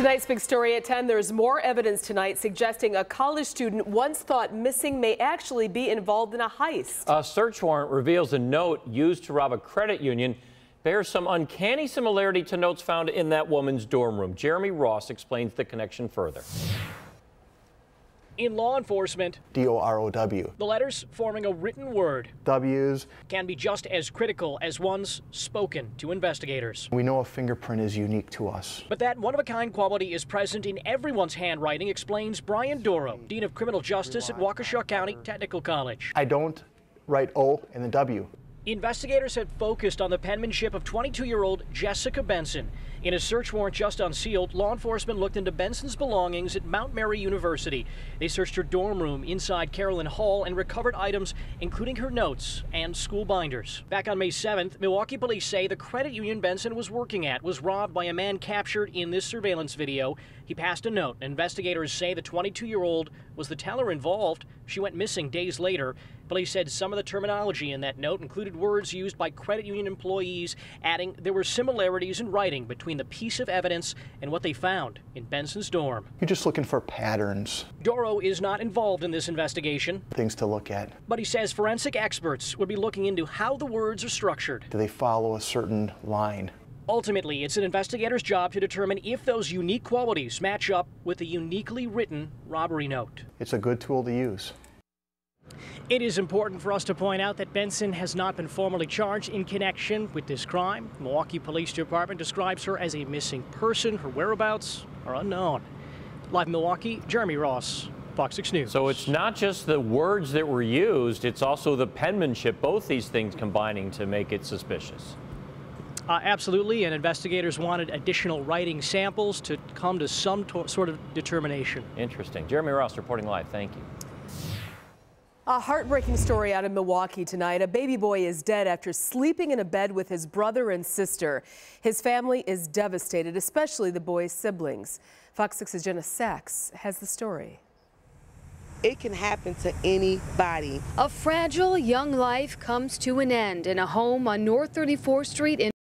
Tonight's big story at 10, there's more evidence tonight suggesting a college student once thought missing may actually be involved in a heist. A search warrant reveals a note used to rob a credit union bears some uncanny similarity to notes found in that woman's dorm room. Jeremy Ross explains the connection further. In law enforcement, D-O-R-O-W. the letters forming a written word W's. can be just as critical as ones spoken to investigators. We know a fingerprint is unique to us. But that one-of-a-kind quality is present in everyone's handwriting, explains Brian Doro, Dean of Criminal Justice at Waukesha County Technical College. I don't write O and the W. Investigators have focused on the penmanship of 22-year-old Jessica Benson. In a search warrant just unsealed, law enforcement looked into Benson's belongings at Mount Mary University. They searched her dorm room inside Carolyn Hall and recovered items including her notes and school binders. Back on May 7th, Milwaukee police say the credit union Benson was working at was robbed by a man captured in this surveillance video. He passed a note. Investigators say the 22-year-old was the teller involved. She went missing days later. Police said some of the terminology in that note included words used by credit union employees, adding there were similarities in writing between the piece of evidence and what they found in Benson's dorm. You're just looking for patterns. Doro is not involved in this investigation. Things to look at. But he says forensic experts would be looking into how the words are structured. Do they follow a certain line? Ultimately, it's an investigator's job to determine if those unique qualities match up with a uniquely written robbery note. It's a good tool to use. It is important for us to point out that Benson has not been formally charged in connection with this crime. The Milwaukee Police Department describes her as a missing person. Her whereabouts are unknown. Live in Milwaukee, Jeremy Ross, Fox 6 News. So it's not just the words that were used, it's also the penmanship, both these things combining to make it suspicious. Absolutely, and investigators wanted additional writing samples to come to some sort of determination. Interesting. Jeremy Ross reporting live. Thank you. A heartbreaking story out of Milwaukee tonight. A baby boy is dead after sleeping in a bed with his brother and sister. His family is devastated, especially the boy's siblings. Fox 6's Jenna Sachs has the story. It can happen to anybody. A fragile young life comes to an end in a home on North 34th Street in